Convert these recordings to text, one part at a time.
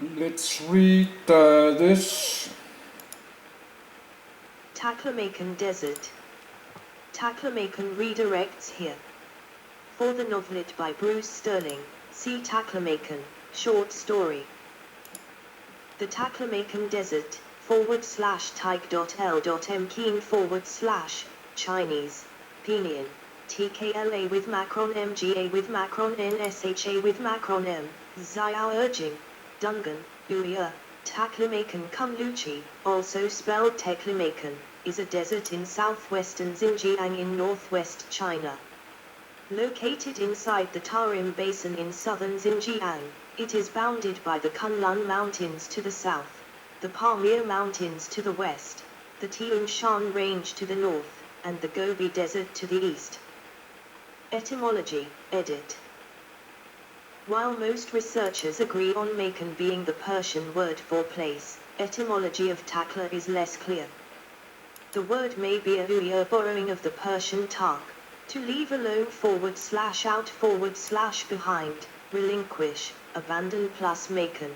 Let's read this. Taklamakan Desert. Taklamakan redirects here. For the novelet by Bruce Sterling, see Taklamakan, short story. The Taklamakan Desert, /tyke.l.m Chinese, Pinyin, TKLA with Macron MGA with Macron NSHA with Macron M, Xiao urging, Dungan, Uya, Taklamakan Kumluchi, also spelled Taklamakan, is a desert in southwestern Xinjiang in northwest China. Located inside the Tarim Basin in southern Xinjiang, it is bounded by the Kunlun Mountains to the south, the Pamir Mountains to the west, the Tian Shan Range to the north, and the Gobi Desert to the east. Etymology, edit. While most researchers agree on Makan being the Persian word for place, etymology of Takla is less clear. The word may be a Uyghur borrowing of the Persian tak, to leave alone /out /behind, relinquish, abandon plus Makan.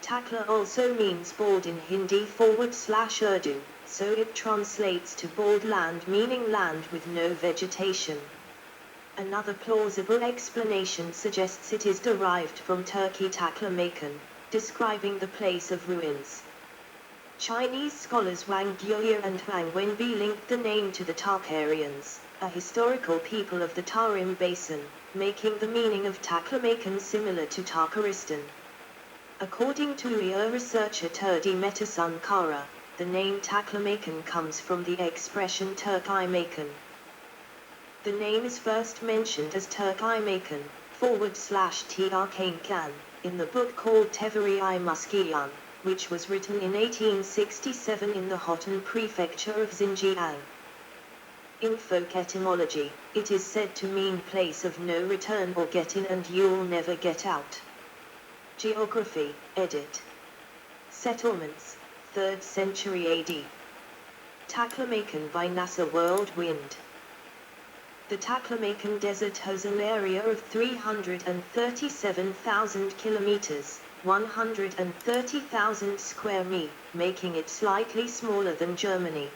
Takla also means bald in Hindi /Urdu, so it translates to bald land meaning land with no vegetation. Another plausible explanation suggests it is derived from Turkey Taklamakan, describing the place of ruins. Chinese scholars Wang Guoye and Huang Wenbi linked the name to the Tarkarians, a historical people of the Tarim Basin, making the meaning of Taklamakan similar to Tarkaristan. According to Uyghur researcher Turdi Metasankara, the name Taklamakan comes from the expression Turkai-Makan. The name is first mentioned as Turkai-Makan, /Trkain, in the book called Teveri-i Muskiyan, which was written in 1867 in the Hotan prefecture of Xinjiang. In folk etymology, it is said to mean place of no return or get in and you'll never get out. Geography, edit. Settlements, 3rd century AD. Taklamakan by NASA World Wind. The Taklamakan Desert has an area of 337,000 kilometers, 130,000 square mi, making it slightly smaller than Germany.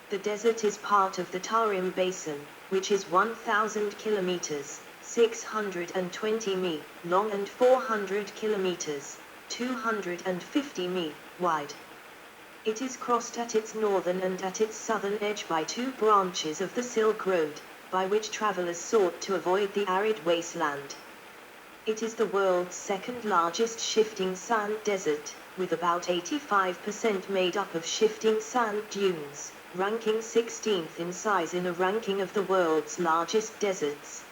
The desert is part of the Tarim Basin, which is 1,000 kilometers, 620 mi, long and 400 kilometers, 250 mi, wide. It is crossed at its northern and at its southern edge by two branches of the Silk Road, by which travelers sought to avoid the arid wasteland. It is the world's second largest shifting sand desert, with about 85% made up of shifting sand dunes, ranking 16th in size in a ranking of the world's largest deserts.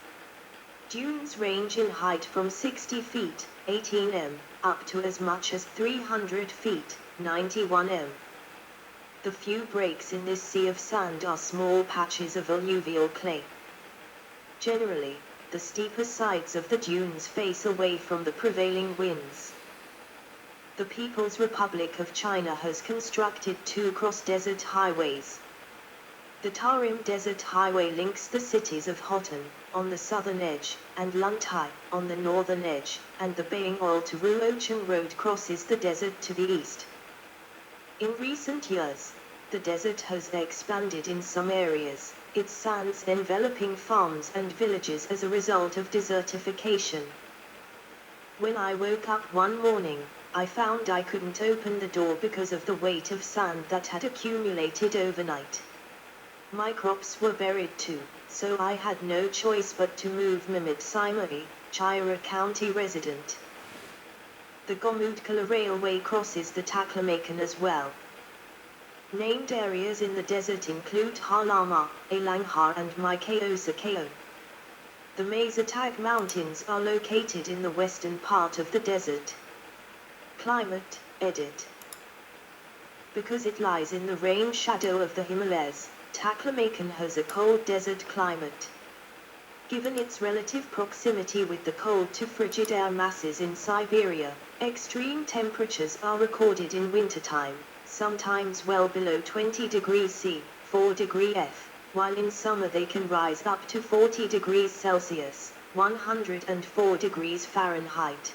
Dunes range in height from 60 feet, 18 m, up to as much as 300 feet, 91 m. The few breaks in this sea of sand are small patches of alluvial clay. Generally, the steeper sides of the dunes face away from the prevailing winds. The People's Republic of China has constructed two cross-desert highways. The Tarim Desert Highway links the cities of Hotan, on the southern edge, and Luntai, on the northern edge, and the Bayingol to Ruocheng Road crosses the desert to the east. In recent years, the desert has expanded in some areas, its sands enveloping farms and villages as a result of desertification. When I woke up one morning, I found I couldn't open the door because of the weight of sand that had accumulated overnight. My crops were buried too, so I had no choice but to move Mimit Simari, Chira County resident. The Gomudkala Railway crosses the Taklamakan as well. Named areas in the desert include Halama, Elanghar and Maikeosakeo. The Mazatag Mountains are located in the western part of the desert. Climate, edit. Because it lies in the rain shadow of the Himalayas, Taklamakan has a cold desert climate. Given its relative proximity with the cold to frigid air masses in Siberia, extreme temperatures are recorded in wintertime, sometimes well below 20 degrees C, 4 degrees F, while in summer they can rise up to 40 degrees Celsius, 104 degrees Fahrenheit.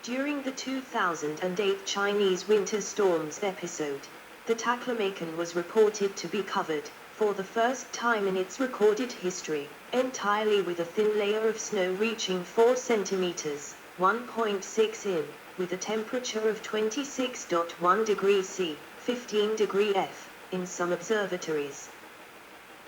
During the 2008 Chinese winter storms episode, the Taklamakan was reported to be covered, for the first time in its recorded history, entirely with a thin layer of snow reaching 4 centimeters, 1.6 in, with a temperature of 26.1 degrees C, 15 degree F, in some observatories.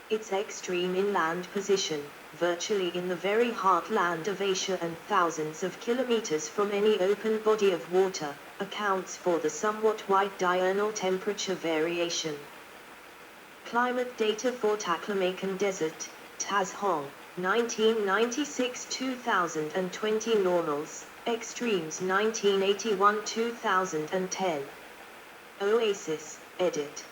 Its extreme inland position, virtually in the very heartland of Asia and thousands of kilometers from any open body of water, accounts for the somewhat wide diurnal temperature variation. Climate data for Taklamakan Desert, Tas Hong, 1996-2020 normals, extremes 1981-2010. Oasis, edit.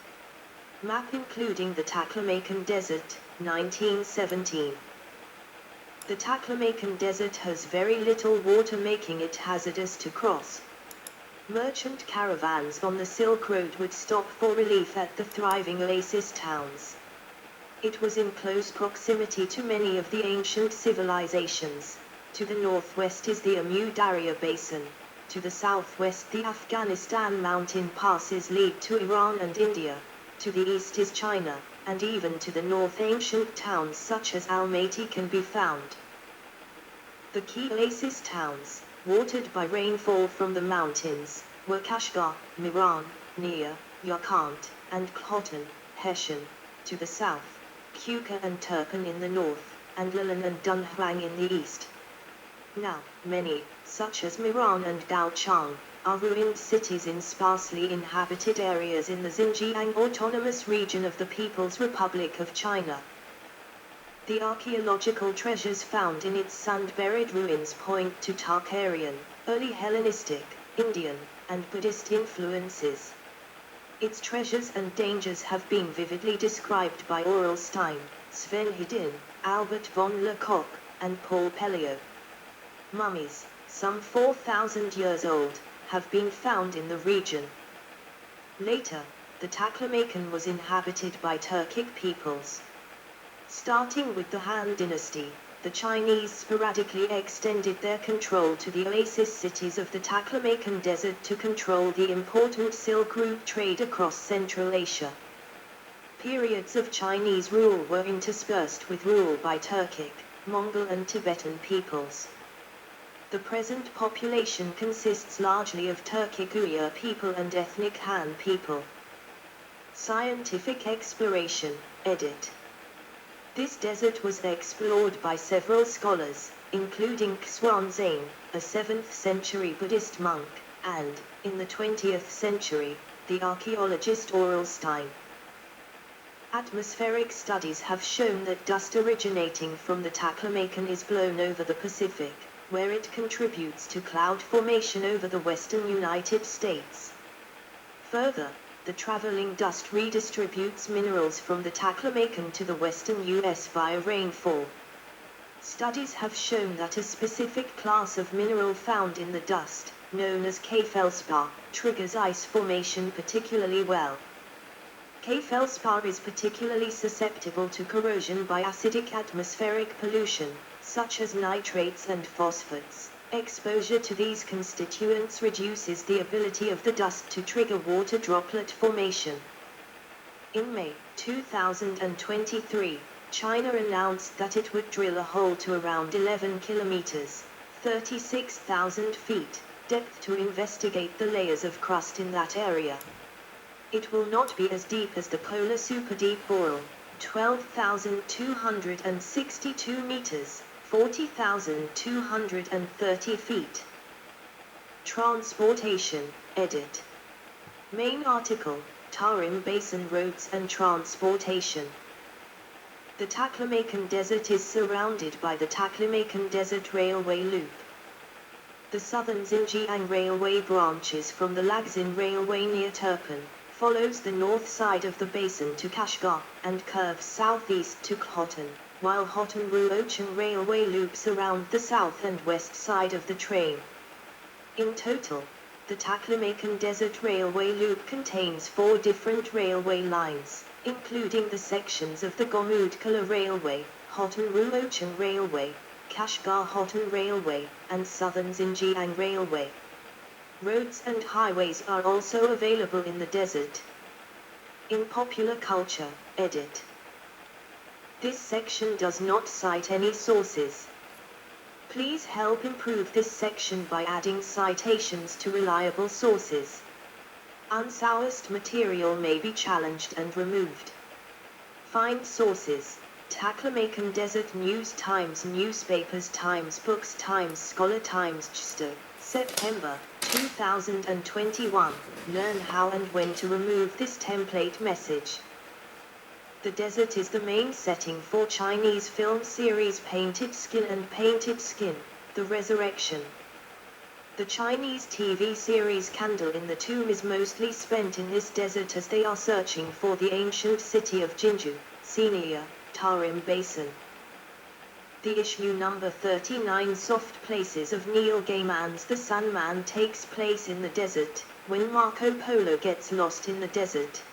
Map including the Taklamakan Desert, 1917. The Taklamakan Desert has very little water, making it hazardous to cross. Merchant caravans on the Silk Road would stop for relief at the thriving oasis towns. It was in close proximity to many of the ancient civilizations. To the northwest is the Amu Darya Basin. To the southwest the Afghanistan mountain passes lead to Iran and India. To the east is China, and even to the north ancient towns such as Almaty can be found. The key oasis towns, watered by rainfall from the mountains, were Kashgar, Miran, Nia, Yakhant, and Khotan, Heshan. To the south, Quka and Turpan in the north, and Lilan and Dunhuang in the east. Now, many, such as Miran and Gaochang, are ruined cities in sparsely inhabited areas in the Xinjiang Autonomous Region of the People's Republic of China. The archaeological treasures found in its sand-buried ruins point to Tarkarian, early Hellenistic, Indian, and Buddhist influences. Its treasures and dangers have been vividly described by Aurel Stein, Sven Hedin, Albert von Lecoq, and Paul Pelliot. Mummies, some 4,000 years old, have been found in the region. Later, the Taklamakan was inhabited by Turkic peoples. Starting with the Han Dynasty, the Chinese sporadically extended their control to the oasis cities of the Taklamakan Desert to control the important Silk Route trade across Central Asia. Periods of Chinese rule were interspersed with rule by Turkic, Mongol and Tibetan peoples. The present population consists largely of Turkic Uyghur people and ethnic Han people. Scientific exploration, edit. This desert was explored by several scholars, including Xuanzang, a 7th century Buddhist monk, and, in the 20th century, the archaeologist Aurel Stein. Atmospheric studies have shown that dust originating from the Taklamakan is blown over the Pacific, where it contributes to cloud formation over the western United States. Further, the traveling dust redistributes minerals from the Taklamakan to the western U.S. via rainfall. Studies have shown that a specific class of mineral found in the dust, known as K-feldspar, triggers ice formation particularly well. K-feldspar is particularly susceptible to corrosion by acidic atmospheric pollution, such as nitrates and phosphates. Exposure to these constituents reduces the ability of the dust to trigger water droplet formation. In May 2023, China announced that it would drill a hole to around 11 kilometers, 36,000 feet, depth to investigate the layers of crust in that area. It will not be as deep as the polar superdeep boreal, 12,262 meters, 40,230 feet. Transportation, edit. Main article, Tarim Basin Roads and Transportation. The Taklamakan Desert is surrounded by the Taklamakan Desert Railway Loop. The southern Xinjiang Railway branches from the Lagzin Railway near Turpan, follows the north side of the basin to Kashgar, and curves southeast to Khotan, while Hotan-Ruochan Railway loops around the south and west side of the train. In total, the Taklamakan Desert Railway Loop contains 4 different railway lines, including the sections of the Gomudkala Railway, Hotan-Ruochan Railway, Kashgar-Hotan Railway, and Southern Xinjiang Railway. Roads and highways are also available in the desert. In popular culture, edit. This section does not cite any sources. Please help improve this section by adding citations to reliable sources. Unsourced material may be challenged and removed. Find sources: Taklamakan Desert News Times Newspapers Times Books Times Scholar Times Chester, September 2021. Learn how and when to remove this template message. The desert is the main setting for Chinese film series Painted Skin and Painted Skin, The Resurrection. The Chinese TV series Candle in the Tomb is mostly spent in this desert as they are searching for the ancient city of Jinju, Xenia, Tarim Basin. The issue number 39 Soft Places of Neil Gaiman's The Sandman takes place in the desert, when Marco Polo gets lost in the desert.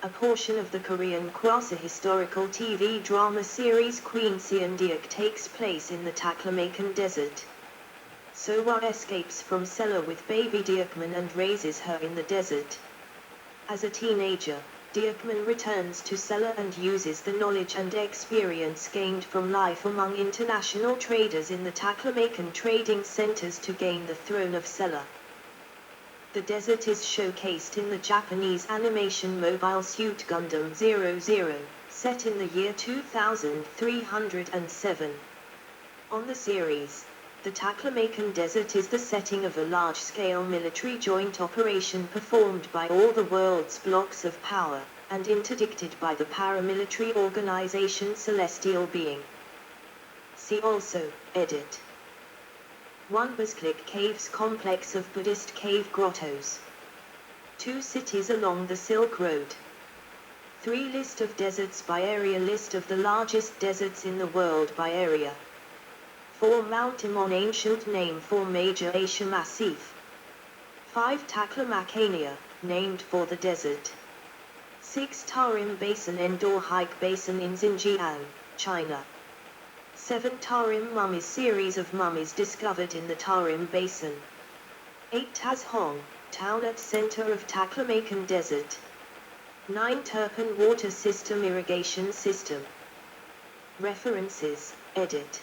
A portion of the Korean quasi-historical TV drama series Queen Seondeok takes place in the Taklamakan Desert. Sowar escapes from Sela with baby Deokman and raises her in the desert. As a teenager, Deokman returns to Sela and uses the knowledge and experience gained from life among international traders in the Taklamakan trading centers to gain the throne of Sela. The desert is showcased in the Japanese animation Mobile Suit Gundam 00, set in the year 2307. On the series, the Taklamakan Desert is the setting of a large-scale military joint operation performed by all the world's blocks of power, and interdicted by the paramilitary organization Celestial Being. See also, edit. 1. Basclic Caves complex of Buddhist cave grottos. 2. Cities along the Silk Road. 3. List of deserts by area. List of the largest deserts in the world by area. 4. Mount Imon ancient name for Major Asia Massif. 5. Taklamakania, named for the desert. 6. Tarim Basin Indoor Hike Basin in Xinjiang, China. 7. Tarim Mummies series of mummies discovered in the Tarim Basin. 8. Tazhong, town at center of Taklamakan Desert. 9. Turpan water system irrigation system. References, edit.